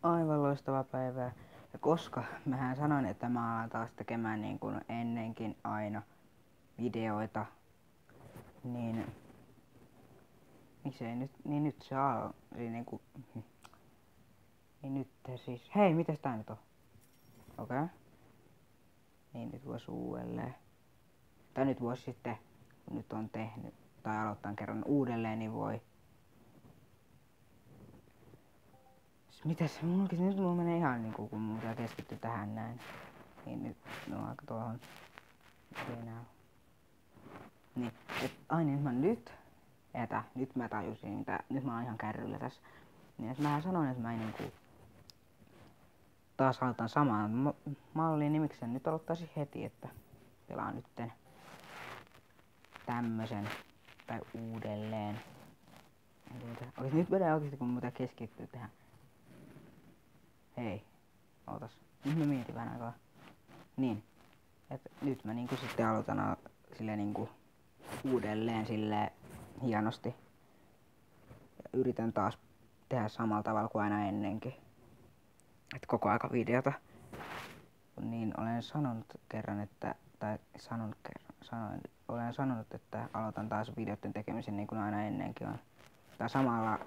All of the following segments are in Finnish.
Aivan loistava päivää. Ja koska mähän sanoin, että mä alan taas tekemään niin kuin ennenkin aina videoita, niin miksei nyt, niin nyt se on, niinku, niin nyt siis, hei, mitäs tää nyt on? Okei. Niin nyt vois uudelleen. Tai nyt vois sitten, kun nyt on tehnyt, tai aloittaa kerran uudelleen, niin voi. Mitäs, nyt mulla menee ihan niinku, kun mun pitää keskittyä tähän näin. Niin nyt, no aika tuohon. Enää. Niin, et aina nyt mä tajusin, että nyt mä oon ihan kärryllä tässä. Niin, että mä sanoin, että mä en niinku taas aloitan samaan malliin, niin miksi nyt aloittaisin heti, että pelaan nytten tämmösen tai uudelleen. Okei, nyt menee oikeesti, kun mun pitää keskittyä tähän. Hei, ootas. Nyt mä mietin vähän aikaa. Niin, että nyt mä niinku sitten aloitan silleen niinku uudelleen silleen hienosti. Ja yritän taas tehdä samalla tavalla kuin aina ennenkin. Et koko aika videota. Niin olen sanonut kerran, että, olen sanonut, että aloitan taas videoiden tekemisen niin kuin aina ennenkin on. Tai samalla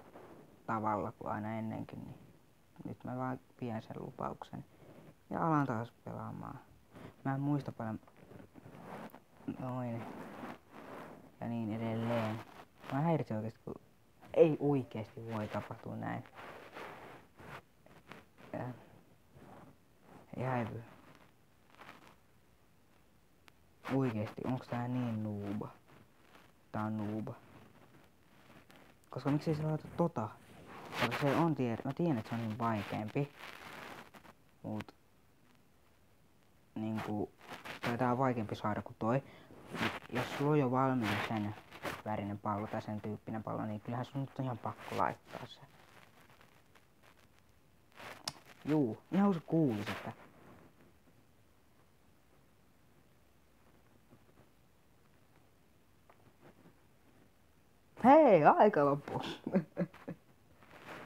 tavalla kuin aina ennenkin, niin nyt mä vaan pidän sen lupauksen. Ja alan taas pelaamaan. Mä en muista paljon noin ja niin edelleen. Mä häiritsen oikeesti, kun ei oikeesti voi tapahtua näin. Ei häivy. Oikeesti, onks tää niin nuuba? Tää on nuuba. Koska miksei se laita tota? Koska se on mä tiedän, että se on niin vaikeampi. Mut niinku, tää on vaikeampi saada kuin toi. Mut jos sulla on jo valmiina sen värinen pallo tai sen tyyppinen pallo, niin kyllähän sun nyt on ihan pakko laittaa se. Juu, ihan kun se kuulis, että hei, aika loppu.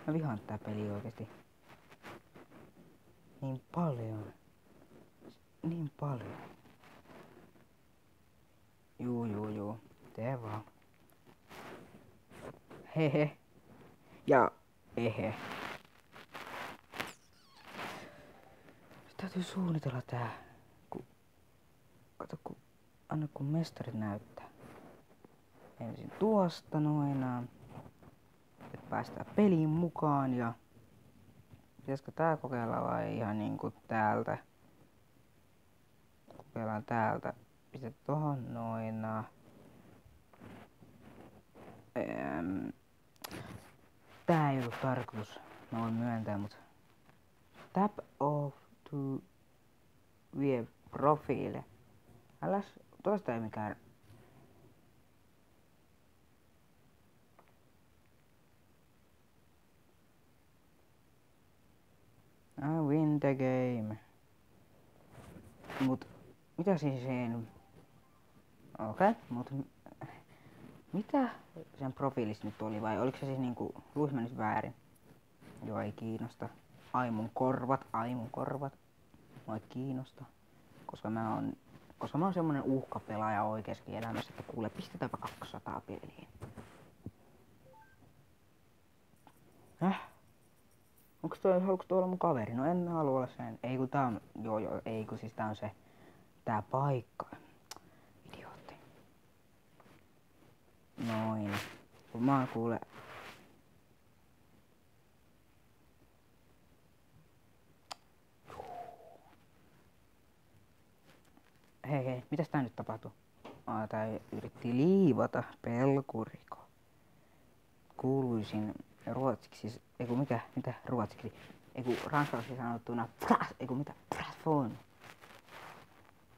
Mä vihaan tää peli oikeesti. Niin paljon. Niin paljon. Juu. Tee vaan. Hehe. Ja ehe. Täytyy suunnitella tää. Kato anna kun mestarit näyttää. Ensin tuosta noinaan. Et päästään peliin mukaan ja pitäisikö tää kokeilla vai ihan niinku täältä? Kokeillaan täältä. Pistä tohon noinaan. Tää ei ollut tarkoitus. Mä voin myöntää, mut tap off to vie profiile. Toista ei mikään. I win the game. Mut mitä siis sen? Okei, mut mitä sen profiilissa nyt oli vai oliko se siis niinku, luis mä nyt väärin? Joo, ei kiinnosta. Ai mun korvat. Mua ei kiinnosta. Koska mä oon semmonen uhkapelaaja oikeeskin elämässä, että kuule, pistetäänpä 200 peliin. Haluatko tuo olla mun kaveri? No en halua olla sen. Ei kun tää on, ei kun siis tää on se, tää paikka. Idiootti. Noin. Kun mä oon kuule. Hei, mitäs tää nyt tapahtuu? Tää yritti liivata pelkuriko. Kuuluisin ruotsiksi, mitä ruotsiksi? Ranskaksi sanottuna plafon.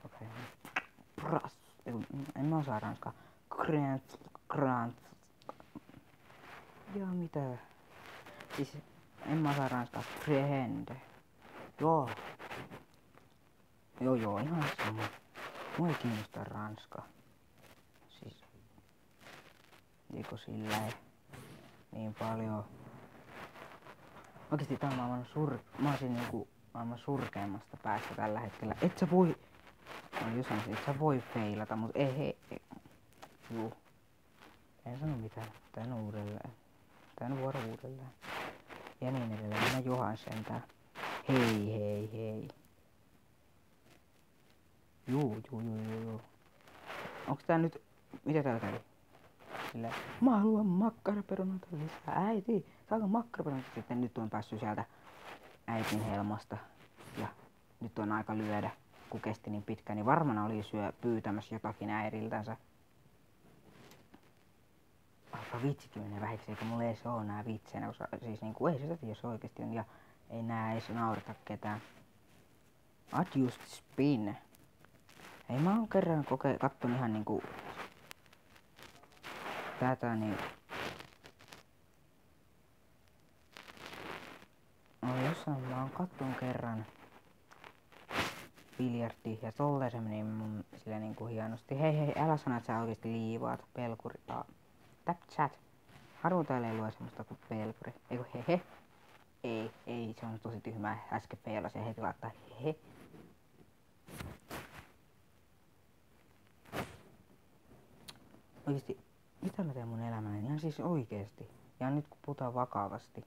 Okei. En mä osaa ranskaa. Krant. Joo, mitä? Siis en mä osaa ranskaa. Prehende. Joo, ihan sama. Mua ei kiinnosta ranska. Siis, eikö sillä niin paljon. Oikeesti tää on mä oon niinku maailman surkeimmasta päästä tällä hetkellä. Et sä voi... No just sanoisin, et sä voi feilata, mut ei. Juu. En sano mitään. Tän uudelleen. Tän vuoro uudelleen. Ja niin edelleen. Mä johan sentään. Hei. Juu. Onks tää nyt... Mitä täällä kävi? Silleen, mä haluan makkaraperunoita lisää. Äiti, saanko makkaraperunoita? Sitten nyt on päässyt sieltä äitin helmasta. Ja nyt on aika lyödä, kun kesti niin pitkään. Niin varmana oli pyytämässä jotakin äidiltänsä. Alkaa vitsikin menee vähiksi, eikä mulla edes oo nää vitsejä. Siis niinku, ei sitä tiedä, jos oikeesti on. Ja ei nää edes naurata ketään. Adjust spin. Ei mä oon kerran katton ihan niinku... Tätä niin... No jossain mä oon katton kerran biljardi ja tolleen se meni mun sillä niinku hienosti. Hei, älä sano, että sä oikeesti liivaat pelkuri. Tap chat. Harvoin täällä ei lue semmoista kuin pelkuri. Eiku hehe. Ei, se on tosi tyhmää. Äsken feilasin ja heti laittaa hehe. Oikeesti, mitä mä teen mun elämäni? Ihan siis oikeesti. Ja nyt kun puhutaan vakavasti.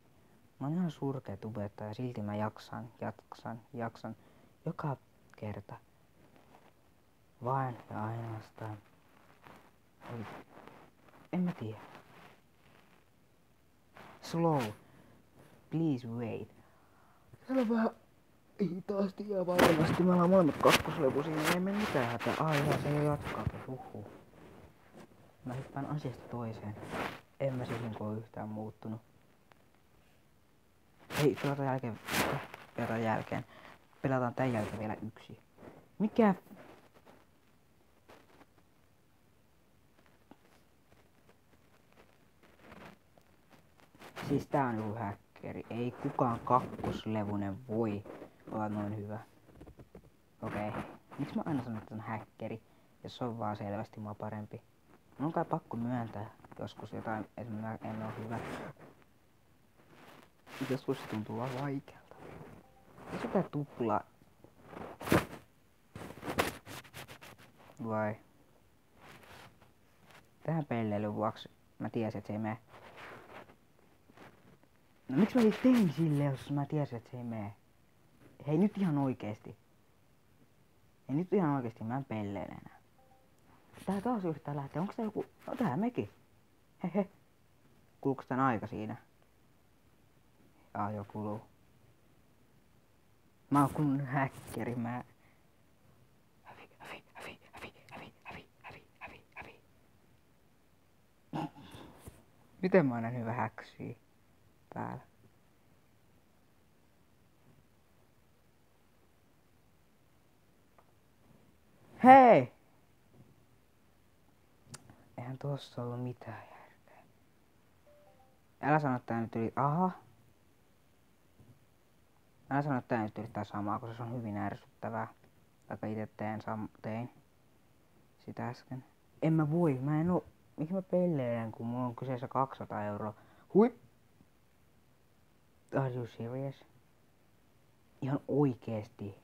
Mä oon ihan surkea tubettaja ja silti mä jaksan. Joka kerta. Vain ja ainoastaan. En mä tiedä. Slow. Please wait. Täällä vähän hitaasti ja varmasti. Mä ollaan molemmat kakkoslevu siinä. Ei mene mitään hätää. Joo, se ei jatkaakin. Mä hyppään asiasta toiseen. En mä siis oo yhtään muuttunut. Hei, pelataan jälkeen. Pelataan tän jälkeen vielä yksi. Mikä? Siis tää on joku häkkeri. Ei kukaan kakkoslevunen voi olla noin hyvä. Okei. Miksi mä aina sanon, että on häkkeri, jos se on vaan selvästi mua parempi? Mun on kai pakko myöntää joskus jotain, että mä en oo hyvä. Joskus se tuntuu vaan vaikealta. Onko tää tupla? Vai? Tähän pelleilyn vuoksi mä tiesin, että se ei mene. No miksi mä tein sille, jos mä tiesin, että se ei mene? Hei nyt ihan oikeesti. Mä en pelleile enää. Tää taas yhtään lähtee. Onks tää joku... No tää mekin. Hehe. Kuluuko tän aika siinä? Joo kuluu. Mä oon kun häkkeri, mä... Hävi. Miten mä oon näin hyvä häksyy päällä? Hei! Eihän tossa ollut mitään järkeä. Älä sano, että tää nyt Älä sano, että tää nyt yrittää samaa, koska se on hyvin ärsyttävää. Vaikka ite tein sitä äsken. En mä voi, mä en oo... Miksi mä pelleilen, kun mulla on kyseessä 200 €? Hui! Are you serious? Ihan oikeesti.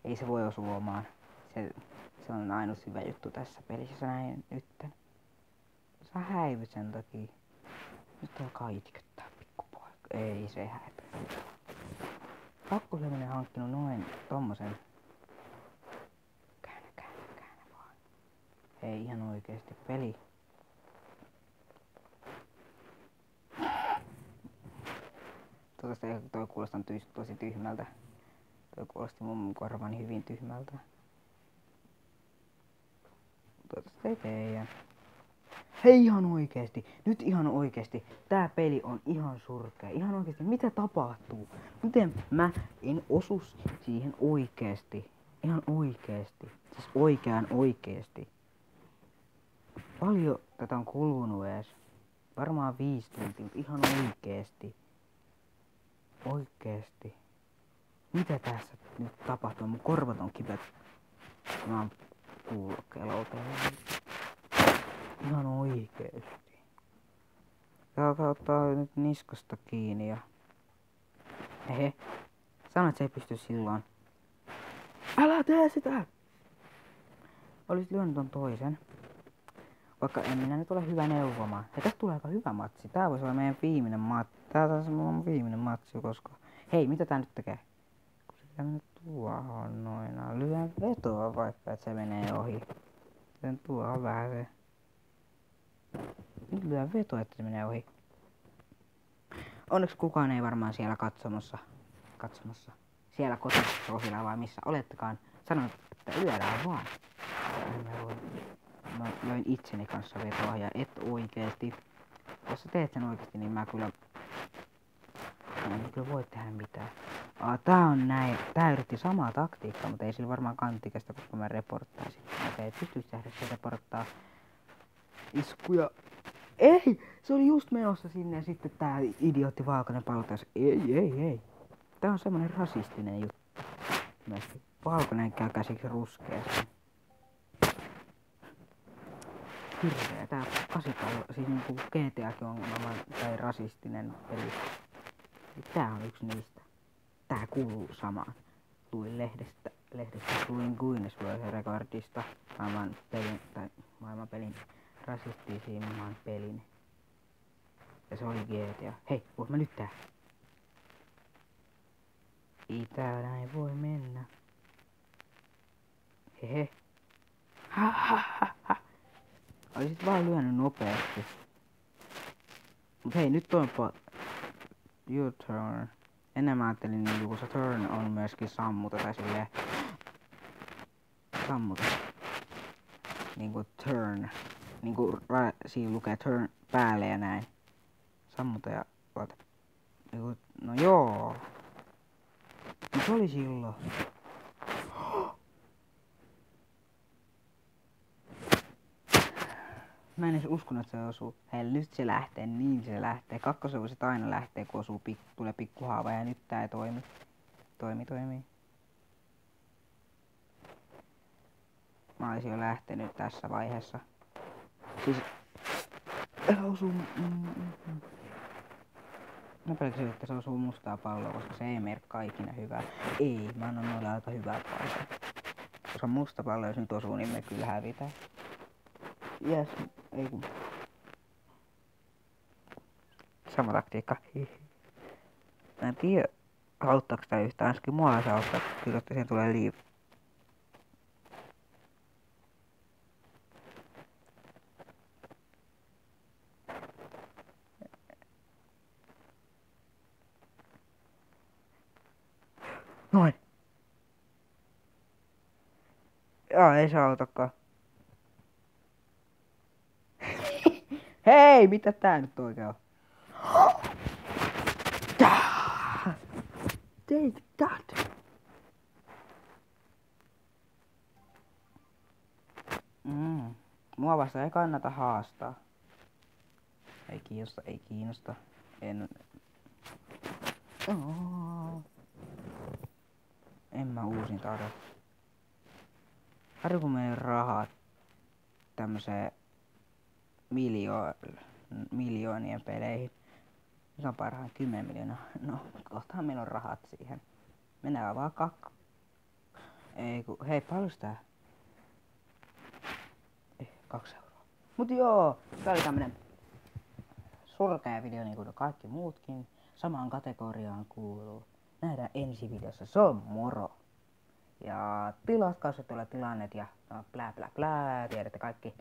Ei se voi osua omaan. Se on ainut hyvä juttu tässä pelissä näin nytten. Sä häivyt sen takia. Nyt alkaa itkettää pikkupoika. Ei se häipy. Kakkosleminen hankkinut noin tommosen. Käännä vaan. Ei ihan oikeesti peli. Toi kuulostaa tosi tyhmältä. Toi kuulosti mun korvani hyvin tyhmältä. Toivottavasti ei teidän. Hei ihan oikeesti, nyt ihan oikeesti, tää peli on ihan surkea, ihan oikeesti, mitä tapahtuu? Miten mä en osu siihen oikeesti, ihan oikeesti, siis oikeesti. Paljon tätä on kulunut ees, varmaan 5 tuntia, mutta ihan oikeesti. Mitä tässä nyt tapahtuu? Mun korvat on kipeät. Mä oon kuulokkeella otellut. Ihan oikeesti. Tää alkaa ottaa nyt niskasta kiinni ja Hehe. Sanoit, että se ei pysty silloin. Älä tee sitä! Olisit lyönyt ton toisen. Vaikka en minä nyt ole hyvä neuvomaan. Ja tästä tulee aika hyvä matsi. Tää voisi olla meidän viimeinen matsi. Tää taisi olla mun viimeinen matsi koskaan. Hei, mitä tää nyt tekee? Kun se pitää mennä tuohon noina. Lyön vetoa vaikka, että se menee ohi. Joten tuohon vähän se. Nyt lyön vetoa, että se menee ohi. Onneksi kukaan ei varmaan siellä katsomassa. Siellä kotisohjilla vai missä olettekaan. Sanonut, että lyödään vaan. Mä löin itseni kanssa vetoa ja et oikeesti. Jos sä teet sen oikeesti, niin mä kyllä voi tehdä mitään. Tää on näin. Tää yritti samaa taktiikkaa, mutta ei sillä varmaan kantikasta, koska mä reporttaisin. Okei, pystyis tehdä se reporttaa iskuja. Ei! Se oli just menossa sinne ja sitten tää idiootti valkoinen pallo taas. Ei. Tää on semmonen rasistinen juttu. Myöskin valkoinen käy käsiksi ruskeeseen. Hirveä. Tää kasipallo, siis niinku GTAkin on tai rasistinen peli. Tää on yksi niistä. Tää kuuluu samaan. Luin lehdestä luin Guinness World Recordista maailman pelin rasistisimman pelin. Ja se oli GTA. Hei, vois mä nyt tää? Ei tää näin voi mennä. Hehe. Ha. Olisit vaan lyönyt nopeasti. Mut hei, nyt on your turn. Ennen mä ajattelin, niin kun se turn on myöskin sammuta tai silleen. Sammuta. Niinku turn. Niinku siinä lukee turn päälle ja näin. Sammuta ja oota. No joo. No se oli silloin. Mä en edes uskonut, että se osuu. Hei, nyt se lähtee, niin se lähtee. Kakkosevuiset aina lähtee, kun osuu tulee pikkuhaava ja nyt tää ei toimi. Toimii. Mä olisin jo lähtenyt tässä vaiheessa. Siis... Älä osuu... Mä pelkäsin, että se osuu mustaa palloa, koska se ei merkkaa ikinä hyvää. Ei, mä annan noille aika hyvää paikkaa. Koska musta pallo, jos nyt osuu, niin me kyllä hävitään. Jes, ei kun... Sama taktiikka. Mä en tiedä, auttaako tää yhtään. Ainakin mua se auttaa, kyllä että siihen tulee liiv. Noin. Joo, ei se autakaan. Hei, mitä tää nyt oikein on? Take that! Mua vasta ei kannata haastaa. Ei kiinnosta. En mä uusin tarvitse. Harvoin kun meidän rahat tämmöiseen miljoonien peleihin. Mikä on parhaan 10 miljoonaa? No, kohtahan meillä on rahat siihen. Mennään vaan Ei ku, hei, paljon tää? 2 euroa. Mut joo, tää oli tämmönen surkea video niin kuin kaikki muutkin. Samaan kategoriaan kuuluu. Nähdään ensi videossa. Se on moro. Ja tilatkaa, jos et ole tilanneet ja no, blää. Tiedätte kaikki.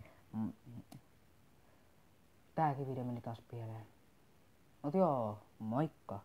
Tääkin video meni taas pieleen. Mut joo, moikka!